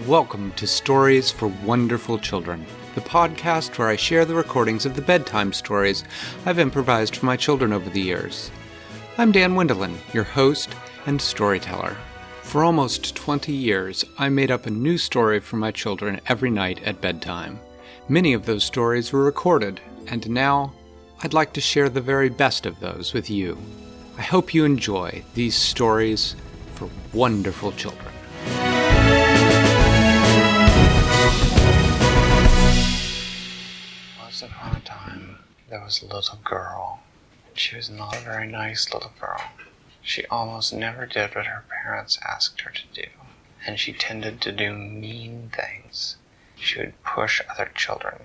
Welcome to Stories for Wonderful Children, the podcast where I share the recordings of the bedtime stories I've improvised for my children over the years. I'm Dan Wendelin, your host and storyteller. For almost 20 years, I made up a new story for my children every night at bedtime. Many of those stories were recorded, and now I'd like to share the very best of those with you. I hope you enjoy these stories for wonderful children. Once upon a time, there was a little girl. She was not a very nice little girl. She almost never did what her parents asked her to do, and she tended to do mean things. She would push other children.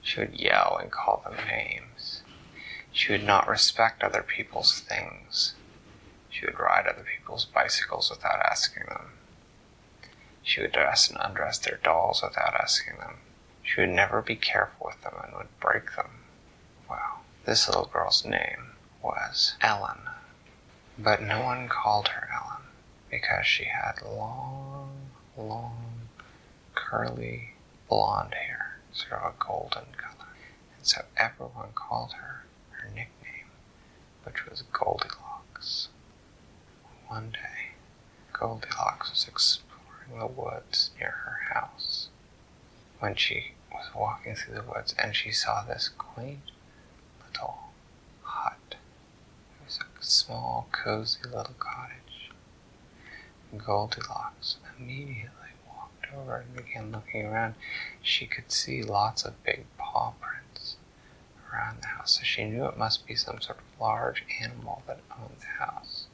She would yell and call them names. She would not respect other people's things. She would ride other people's bicycles without asking them. She would dress and undress their dolls without asking them. She would never be careful with them and would break them. Well, this little girl's name was Ellen. But no one called her Ellen because she had long, curly blonde hair, sort of a golden color. And so everyone called her nickname, which was Goldilocks. One day, Goldilocks was exploring the woods near her house when she was walking through the woods, and she saw this quaint little hut. It was a small, cozy little cottage. Goldilocks immediately walked over and began looking around. She could see lots of big paw prints around the house, so she knew it must be some sort of large animal that owned the house.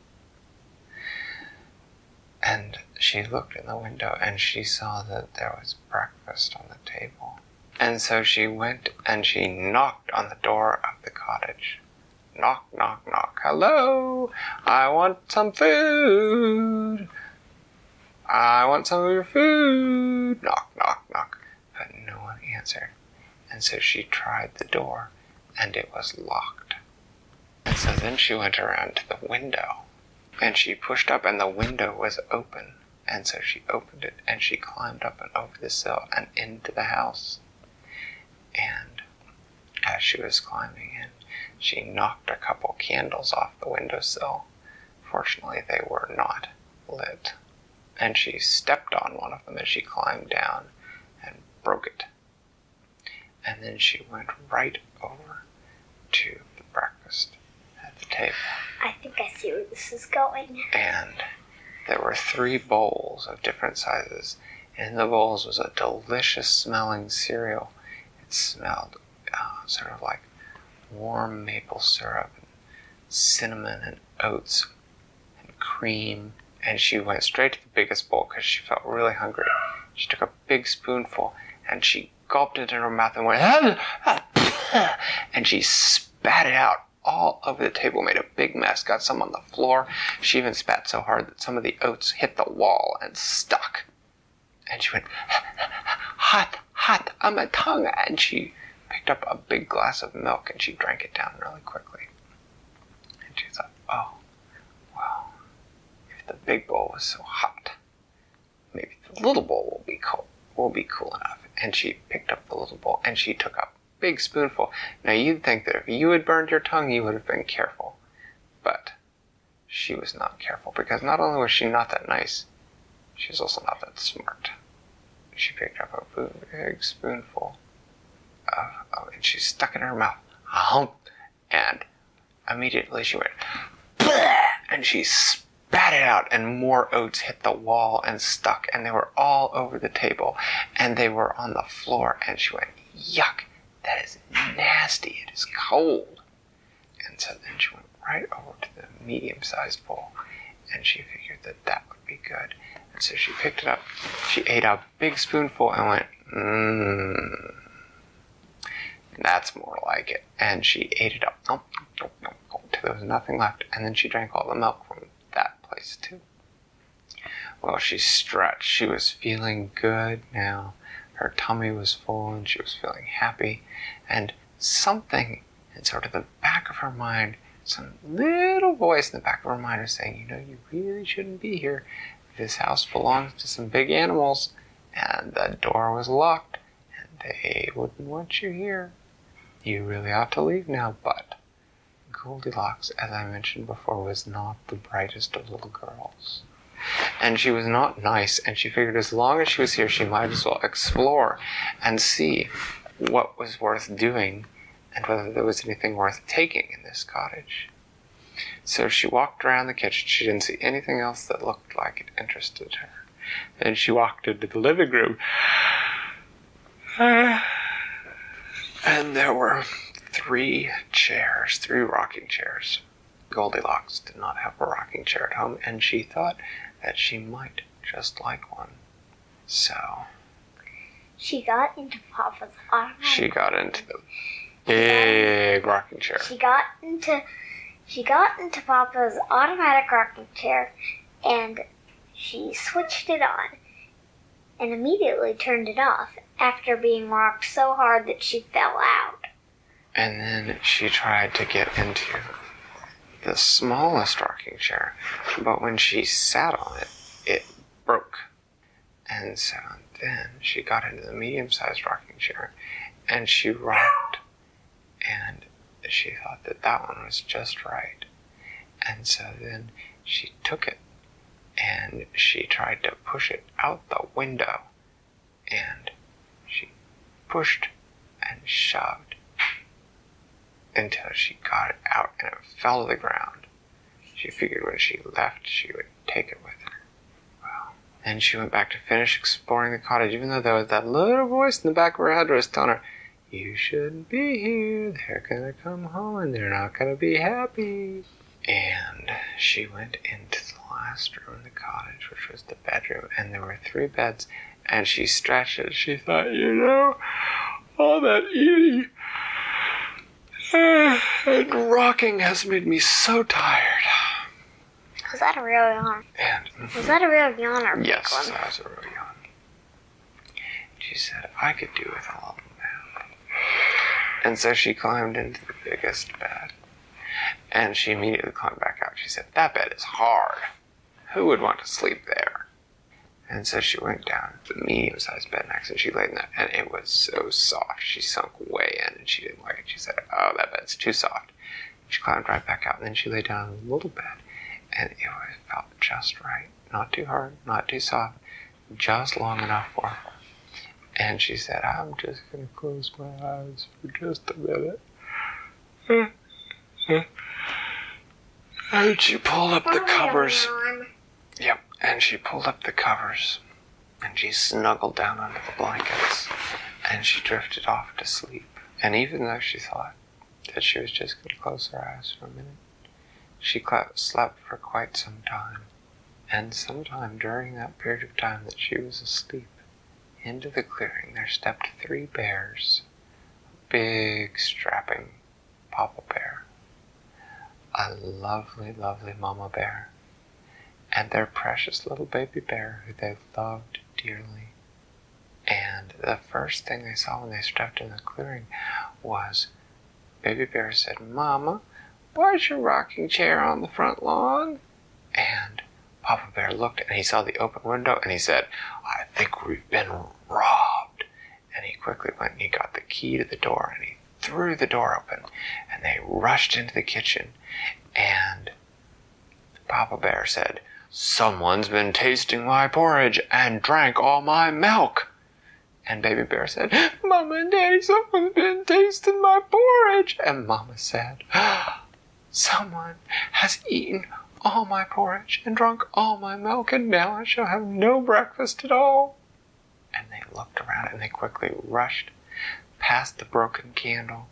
And she looked in the window and she saw that there was breakfast on the table. And so she went and she knocked on the door of the cottage. Knock, knock, knock. Hello, I want some food. I want some of your food. Knock, knock, knock. But no one answered. And so she tried the door, and it was locked. And so then she went around to the window, and she pushed up, and the window was open. And so she opened it, and she climbed up and over the sill and into the house. And as she was climbing in, she knocked a couple candles off the windowsill. Fortunately, they were not lit. And she stepped on one of them as she climbed down and broke it. And then she went right over to the breakfast at the table. I think I see where this is going. And there were 3 bowls of different sizes. In the bowls was a delicious smelling cereal. It smelled sort of like warm maple syrup and cinnamon and oats and cream. And she went straight to the biggest bowl because she felt really hungry. She took a big spoonful and she gulped it in her mouth and went, and she spat it out all over the table, made a big mess, got some on the floor. She even spat so hard that some of the oats hit the wall and stuck. And she went, hot on my tongue. And she picked up a big glass of milk and she drank it down really quickly. And she thought, oh, well, if the big bowl was so hot, maybe the little bowl will be cool enough. And she picked up the little bowl and she took a big spoonful. Now you'd think that if you had burned your tongue, you would have been careful. But she was not careful because not only was she not that nice, she was also not that smart. She picked up a big spoonful and she stuck it in her mouth. And immediately she went, and she spat it out, and more oats hit the wall and stuck, and they were all over the table, and they were on the floor, and she went, yuck, that is nasty, it is cold. And so then she went right over to the medium-sized bowl, and she figured that that would be good. And so she picked it up, she ate a big spoonful and went, that's more like it. And she ate it up, till there was nothing left, and then she drank all the milk from that place too. Well, she stretched. She was feeling good now. Her tummy was full and she was feeling happy. And something in sort of the back of her mind, some little voice in the back of her mind was saying, you know, you really shouldn't be here. This house belongs to some big animals and the door was locked, and they wouldn't want you here. You really ought to leave now, but Goldilocks, as I mentioned before, was not the brightest of little girls. And she was not nice, and she figured as long as she was here, she might as well explore and see what was worth doing and whether there was anything worth taking in this cottage. So she walked around the kitchen. She didn't see anything else that looked like it interested her. Then she walked into the living room, and there were 3 rocking chairs. Goldilocks did not have a rocking chair at home, and she thought that she might just like one. So she got into Papa's automatic. She got into the big rocking chair. She got into Papa's automatic rocking chair, and she switched it on, and immediately turned it off after being rocked so hard that she fell out. And then she tried to get into the smallest rocking chair, but when she sat on it, it broke. And so then she got into the medium-sized rocking chair, and she rocked, and she thought that that one was just right. And so then she took it, and she tried to push it out the window, and she pushed and shoved until she got it out, and it fell to the ground. She figured when she left, she would take it with her. Well, then she went back to finish exploring the cottage, even though there was that little voice in the back of her head was telling her, "You shouldn't be here. They're gonna come home, and they're not gonna be happy." And she went into the last room in the cottage, which was the bedroom, and there were 3 beds, and she stretched it. She thought, all that eating and rocking has made me so tired. Was that a real yawn? Was that a real yawn or a yes, big one? that was a real yawn. She said, "I could do with a little nap." And so she climbed into the biggest bed. And she immediately climbed back out. She said, "That bed is hard. Who would want to sleep there?" And so she went down to the medium-sized bed next, and she laid in that, and it was so soft. She sunk way in, and she didn't like it. She said, "Oh, that bed's too soft." She climbed right back out, and then she lay down in a little bed, and it felt just right. Not too hard, not too soft, just long enough for her. And she said, "I'm just going to close my eyes for just a minute." And she pulled up the covers. Yep, and she pulled up the covers, and she snuggled down under the blankets, and she drifted off to sleep. And even though she thought that she was just going to close her eyes for a minute, she slept for quite some time. And sometime during that period of time that she was asleep, into the clearing there stepped 3 bears. A big, strapping Papa Bear, a lovely, lovely Mama Bear, and their precious little baby bear who they loved dearly. And the first thing they saw when they stepped in the clearing was Baby Bear said, "Mama, why's your rocking chair on the front lawn?" And Papa Bear looked, and he saw the open window, and he said, "I think we've been robbed." And he quickly went and he got the key to the door, and he threw the door open, and they rushed into the kitchen. And Papa Bear said, "Someone's been tasting my porridge and drank all my milk." And Baby Bear said, "Mama and Daddy, someone's been tasting my porridge." And Mama said, "Someone has eaten all my porridge and drunk all my milk, and now I shall have no breakfast at all." And they looked around, and they quickly rushed past the broken candle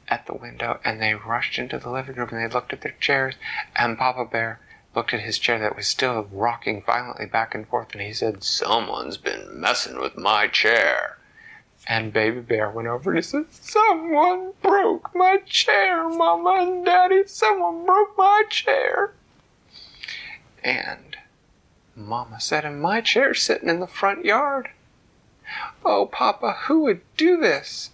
at the window, and they rushed into the living room, and they looked at their chairs, and Papa Bear looked at his chair that was still rocking violently back and forth, and he said, "Someone's been messing with my chair." And Baby Bear went over and he said, "Someone broke my chair, Mama and Daddy, someone broke my chair." And Mama said, "And my chair's sitting in the front yard." "Oh, Papa, who would do this?"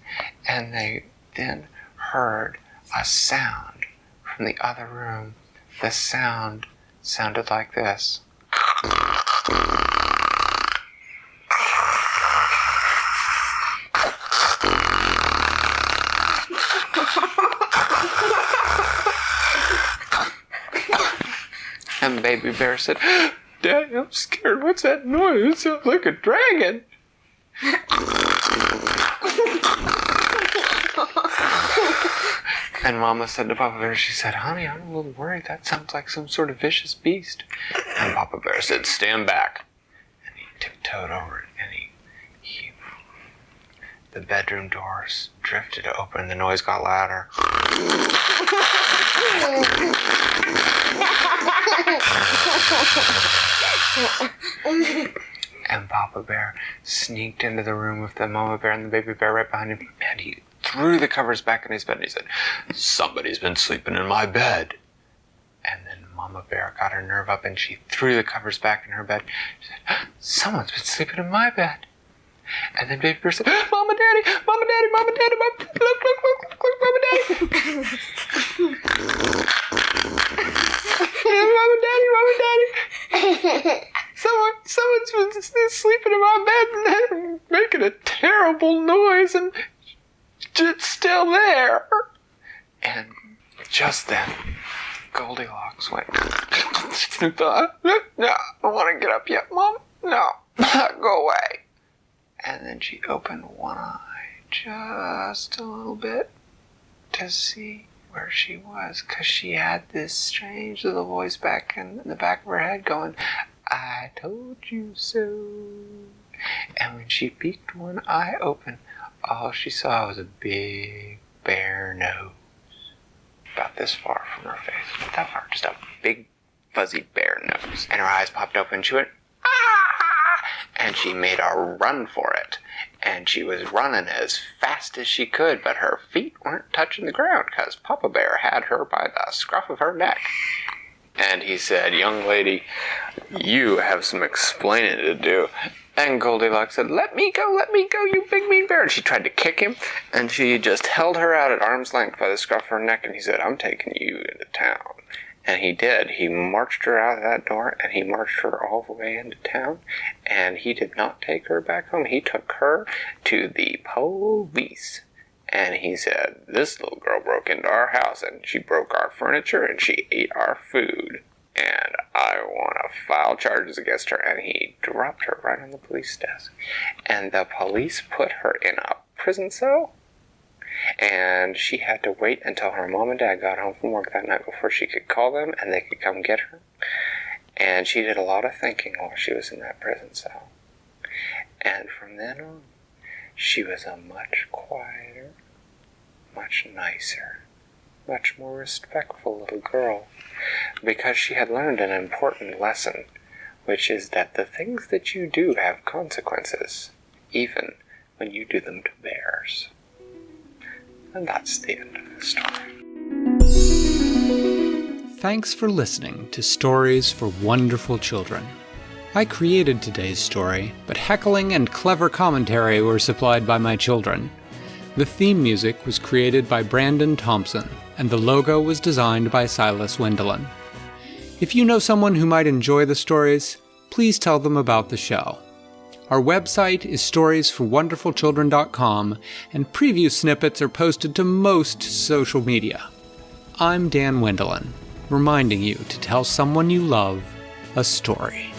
And they then heard a sound from the other room. The sound sounded like this. And Baby Bear said, Daddy, I'm scared. What's that noise? It sounds like a dragon. And Mama said to Papa Bear, she said, honey, I'm a little worried. That sounds like some sort of vicious beast. And Papa Bear said, stand back. And he tiptoed over it, and the bedroom doors drifted open. The noise got louder. And Papa Bear sneaked into the room with the Mama Bear and the Baby Bear right behind him. And he threw the covers back in his bed and he said, somebody's been sleeping in my bed. And then Mama Bear got her nerve up and she threw the covers back in her bed. She said, someone's been sleeping in my bed. And then Baby Bear said, Mama, Daddy, Mama, Daddy, Mama, Daddy, Mama, Daddy, look, Mama, Daddy. Mama, Daddy, Mama, Daddy. Someone's been sleeping in my bed and making a terrible noise and it's still there. And just then, Goldilocks went, no, I don't want to get up yet, Mom. No, go away. And then she opened one eye just a little bit to see where she was, because she had this strange little voice back in the back of her head going, I told you so. And when she peeked one eye open, all she saw was a big bare nose. About this far from her face. Not that far, just a big fuzzy bare nose. And her eyes popped open and she went, and she made a run for it. And she was running as fast as she could, but her feet weren't touching the ground because Papa Bear had her by the scruff of her neck. And he said, young lady, you have some explaining to do. And Goldilocks said, let me go, you big mean bear. And she tried to kick him, and she just held her out at arm's length by the scruff of her neck, and he said, I'm taking you into town. And he did. He marched her out of that door, and he marched her all the way into town, and he did not take her back home. He took her to the police, and he said, this little girl broke into our house, and she broke our furniture, and she ate our food, and I want to file charges against her. And he dropped her right on the police desk, and the police put her in a prison cell. And she had to wait until her mom and dad got home from work that night before she could call them and they could come get her. And she did a lot of thinking while she was in that prison cell. And from then on, she was a much quieter, much nicer, much more respectful little girl, because she had learned an important lesson, which is that the things that you do have consequences, even when you do them to bears. And that's the end of the story. Thanks for listening to Stories for Wonderful Children. I created today's story, but heckling and clever commentary were supplied by my children. The theme music was created by Brandon Thompson, and the logo was designed by Silas Wendelin. If you know someone who might enjoy the stories, please tell them about the show. Our website is storiesforwonderfulchildren.com, and preview snippets are posted to most social media. I'm Dan Wendelin, reminding you to tell someone you love a story.